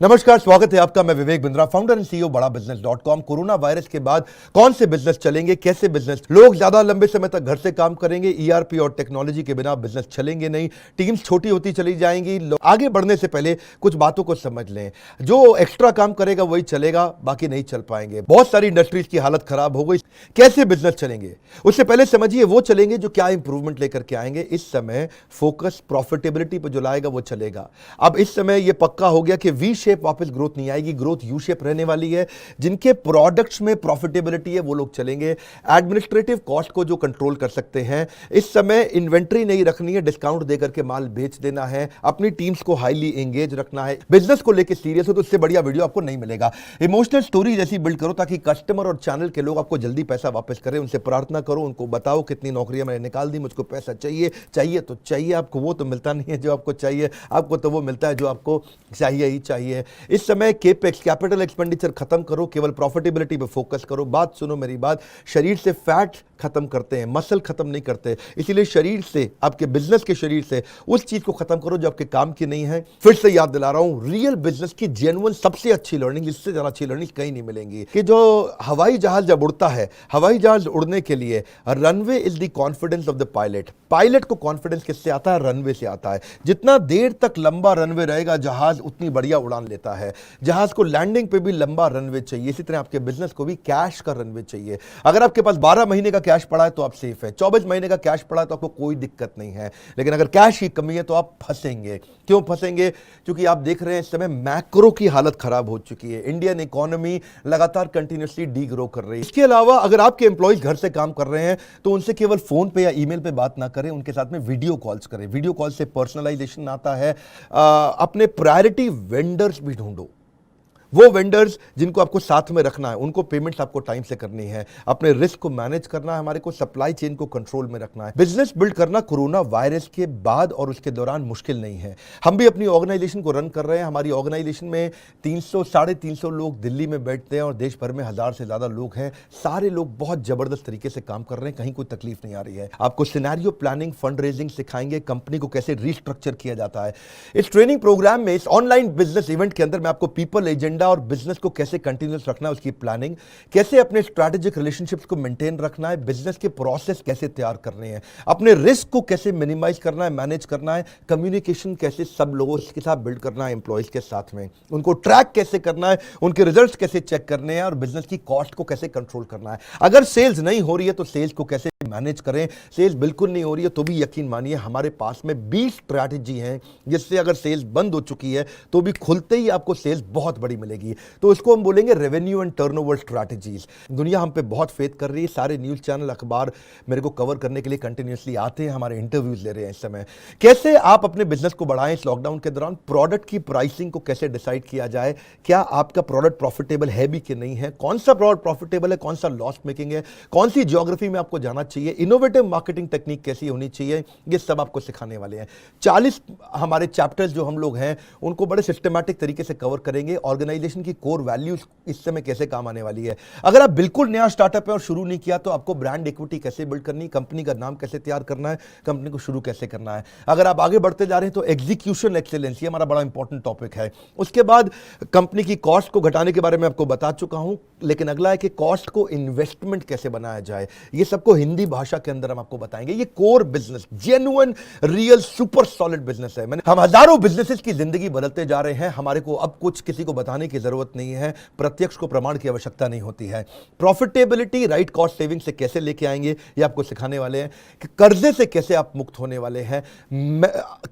नमस्कार, स्वागत है आपका। मैं Vivek Bindra, founder and CEO बड़ा बिजनेस.com। कोरोना वायरस के बाद कौन से बिजनेस चलेंगे, कैसे बिजनेस, लोग ज्यादा लंबे समय तक घर से काम करेंगे, ईआरपी और टेक्नोलॉजी के बिना बिजनेस चलेंगे नहीं, टीम्स छोटी होती चली जाएंगी। आगे बढ़ने से पहले कुछ बातों को समझ लें। जो एक्स्ट्रा काम करेगा वही चलेगा, बाकी नहीं चल पाएंगे। बहुत सारी इंडस्ट्रीज की हालत खराब हो गई। कैसे बिजनेस चलेंगे उससे पहले समझिए वो चलेंगे जो क्या इंप्रूवमेंट लेकर के आएंगे। इस समय फोकस प्रॉफिटेबिलिटी पर जो लाएगा वो चलेगा। अब इस समय ये पक्का हो गया कि वी शेप वापस ग्रोथ नहीं आएगी, ग्रोथ यू शेप रहने वाली है। जिनके प्रोडक्ट्स में प्रॉफिटेबिलिटी है वो लोग चलेंगे। एडमिनिस्ट्रेटिव कॉस्ट को जो कंट्रोल कर सकते हैं, इस समय इन्वेंट्री नहीं रखनी है, डिस्काउंट देकर के माल बेच देना है, अपनी टीम्स को हाईली एंगेज रखना है। बिजनेस को लेकर सीरियस हो तो उससे बढ़िया वीडियो आपको नहीं मिलेगा। इमोशनल स्टोरी जैसी बिल्ड करो ताकि कस्टमर और चैनल के लोग आपको जल्दी पैसा वापस करें। उनसे प्रार्थना करो, उनको बताओ कितनी नौकरियां मैंने निकाल दी, मुझको पैसा चाहिए। चाहिए तो चाहिए, आपको वो तो मिलता नहीं है जो आपको चाहिए, आपको तो वो मिलता है जो आपको चाहिए ही चाहिए। इस समय केपेक्स कैपिटल एक्सपेंडिचर खत्म करो, केवल प्रॉफिटेबिलिटी पे फोकस करो। बात सुनो मेरी बात, शरीर से फैट खत्म करते हैं, मसल खत्म नहीं करते। इसीलिए शरीर से, आपके बिजनेस के शरीर से उस चीज को खत्म करो जो आपके काम की नहीं है। फिर से याद दिला रहा हूं, रियल बिजनेस की जेन्युइन सबसे अच्छी लर्निंग, इससे ज्यादा अच्छी लर्निंग कहीं नहीं मिलेंगी। कि जो हवाई जहाज जब उड़ता है, हवाई जहाज उड़ने के लिए runway is the confidence of the pilot. Pilot को कॉन्फिडेंस किससे आता है? रनवे से आता है। जितना देर तक लंबा रनवे रहेगा जहाज, उतनी बढ़िया उड़ान लेता है। जहाज को लैंडिंग पे भी लंबा रनवे चाहिए, इसी तरह आपके बिजनेस को भी कैश का रनवे चाहिए। अगर आपके पास 12 महीने का कैश पड़ा है तो आप सेफ है, 24 महीने का कैश पड़ा है तो आपको कोई दिक्कत नहीं है। लेकिन अगर कैश की कमी है तो आप फंसेंगे। क्यों फंसेंगे? क्योंकि आप देख रहे हैं इस समय मैक्रो की हालत खराब हो चुकी है। इंडियन इकोनॉमी लगातार कंटिन्यूसली डी ग्रो कर रही है। इसके अलावा अगर आपके एम्प्लॉइज घर से काम कर रहे हैं तो उनसे केवल फोन पे या ईमेल पे बात ना करें, उनके साथ में वीडियो कॉल्स करें। वीडियो कॉल से पर्सनलाइजेशन आता है। अपने प्रायोरिटी वेंडर्स भी ढूंढो, वो वेंडर्स जिनको आपको साथ में रखना है, उनको पेमेंट्स आपको टाइम से करनी है। अपने रिस्क को मैनेज करना है, हमारे को सप्लाई चेन को कंट्रोल में रखना है। बिजनेस बिल्ड करना कोरोना वायरस के बाद और उसके दौरान मुश्किल नहीं है। हम भी अपनी ऑर्गेनाइजेशन को रन कर रहे हैं। हमारी ऑर्गेनाइजेशन में 300-350 लोग दिल्ली में बैठते हैं और देश भर में 1000 से ज्यादा लोग हैं। सारे लोग बहुत जबरदस्त तरीके से काम कर रहे हैं, कहीं कोई तकलीफ नहीं आ रही है। आपको सिनेरियो प्लानिंग, फंड रेजिंग सिखाएंगे, कंपनी को कैसे रिस्ट्रक्चर किया जाता है। इस ट्रेनिंग प्रोग्राम में, इस ऑनलाइन बिजनेस इवेंट के अंदर मैं आपको पीपल एजेंडा और बिजनेस को कैसे कंटिन्यूस रखना है, उसकी प्लानिंग, कैसे अपने स्ट्रैटेजिक रिलेशनशिप्स को मेंटेन रखना है, बिजनेस के प्रोसेस कैसे तैयार करने हैं, अपने रिस्क को कैसे मिनिमाइज करना है, मैनेज करना है, कम्युनिकेशन कैसे सब लोगों के साथ बिल्ड करना है, एम्प्लॉइज के साथ में उनको ट्रैक कैसे करना है, उनके रिजल्ट्स कैसे चेक करने हैं और बिजनेस की कॉस्ट को कैसे कंट्रोल करना है। अगर सेल्स नहीं हो रही है तो सेल्स को कैसे मैनेज करें। सेल्स बिल्कुल नहीं हो रही है तो भी यकीन मानिए हमारे पास में 20 स्ट्रैटेजी हैं जिससे अगर सेल्स बंद हो चुकी है तो भी खुलते ही आपको सेल्स बहुत बड़ी मिलेगी। तो इसको हम बोलेंगे रेवेन्यू एंड टर्नओवर स्ट्रैटेजीज। दुनिया हम पे बहुत फेथ कर रही है। सारे न्यूज चैनल, अखबार मेरे को कवर करने के लिए कंटिन्यूसली आते हैं, हमारे इंटरव्यूज ले रहे हैं इस समय। कैसे आप अपने बिजनेस को बढ़ाएं इस लॉकडाउन के दौरान, प्रोडक्ट की प्राइसिंग को कैसे डिसाइड किया जाए, क्या आपका प्रोडक्ट प्रॉफिटेबल है भी कि नहीं है, कौन सा प्रोडक्ट प्रॉफिटेबल है, कौन सा लॉस मेकिंग है, कौन सी ज्योग्राफी में आपको जाना चाहिए, इनोवेटिव मार्केटिंग टेक्निक कैसी होनी चाहिए, ये सब आपको सिखाने वाले हैं। 40 हमारे चैप्टर्स जो हम लोग हैं उनको बड़े सिस्टमैटिक तरीके से कवर करेंगे। ऑर्गेनाइजेशन की कोर वैल्यूज इस समय कैसे काम आने वाली है। अगर आप बिल्कुल नया स्टार्टअप है और शुरू नहीं किया तो आपको ब्रांड इक्विटी कैसे बिल्ड करनी, कंपनी का नाम कैसे तैयार करना है, कंपनी को शुरू कैसे करना है। अगर आप आगे बढ़ते जा रहे हैं तो एग्जीक्यूशन एक्सीलेंस, ये हमारा बड़ा इंपॉर्टेंट टॉपिक है। उसके बाद कंपनी की कॉस्ट को घटाने के बारे में आपको बता चुका हूं, लेकिन अगला है कि कॉस्ट को इन्वेस्टमेंट कैसे बनाया जाए। ये सबको हिंदी भाषा के अंदर हम आपको बताएंगे। ये core business, genuine, real, super solid business है। हम हजारों बिजनेसेस की जिंदगी बदलते जा रहे हैं। हमारे को अब कुछ किसी को बताने की जरूरत नहीं है, प्रत्यक्ष को प्रमाण की आवश्यकता नहीं होती है। प्रॉफिटेबिलिटी, राइट कॉस्ट सेविंग से कैसे लेके आएंगे ये आपको सिखाने वाले हैं। कि कर्जे से कैसे आप मुक्त होने वाले हैं।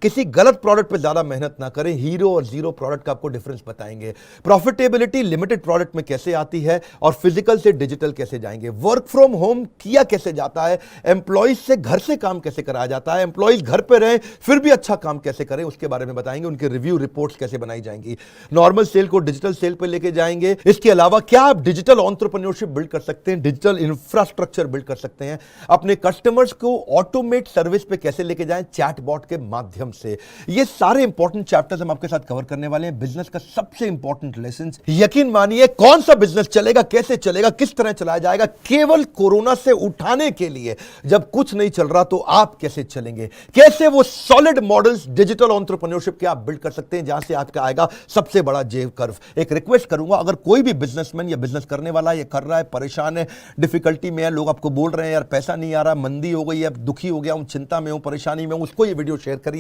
किसी गलत प्रोडक्ट पे ज्यादा मेहनत ना करें, हीरो और जीरो प्रोडक्ट का आपको डिफरेंस बताएंगे। प्रॉफिटेबिलिटी लिमिटेड प्रोडक्ट में कैसे आती है और फिजिकल से डिजिटल कैसे जाएंगे। वर्क फ्रॉम होम किया कैसे जाता है, एम्प्लॉइज से घर से काम कैसे कराया जाता है, एम्प्लॉइज घर पे रहे फिर भी अच्छा काम कैसे करें उसके बारे में बताएंगे। उनके रिव्यू रिपोर्ट्स कैसे बनाई जाएंगी। नॉर्मल सेल को डिजिटल सेल पे लेके जाएंगे। इसके अलावा क्या आप डिजिटल एंटरप्रेन्योरशिप बिल्ड कर सकते हैं, डिजिटल इंफ्रास्ट्रक्चर बिल्ड कर सकते हैं। अपने कस्टमर्स को ऑटोमेट सर्विस पे कैसे लेके जाएं चैटबॉट के माध्यम से। ये सारे इंपॉर्टेंट चैप्टर्स हम आपके साथ कवर करने वाले हैं। बिजनेस का सबसे इंपॉर्टेंट लेसन, यकीन मानिए कौन सा बिजनेस चलेगा, कैसे चलेगा, किस तरह चलाया जाएगा, केवल कोरोना से उठाने के लिए लिए। जब कुछ नहीं चल रहा तो आप कैसे चलेंगे, कैसे वो सॉलिड मॉडल्स डिजिटल एंटरप्रेन्योरशिप के आप बिल्ड कर सकते हैं जहां से आपका आएगा सबसे बड़ा जेव कर्व। एक रिक्वेस्ट करूंगा, अगर कोई भी बिजनेसमैन या बिजनेस करने वाला ये कर रहा है, परेशान है, डिफिकल्टी में है, लोग आपको बोल रहे हैं यार पैसा नहीं आ रहा, मंदी हो गई है, दुखी हो गया हूं, चिंता में हूं, परेशानी में हूं, उसको ये वीडियो शेयर करिए।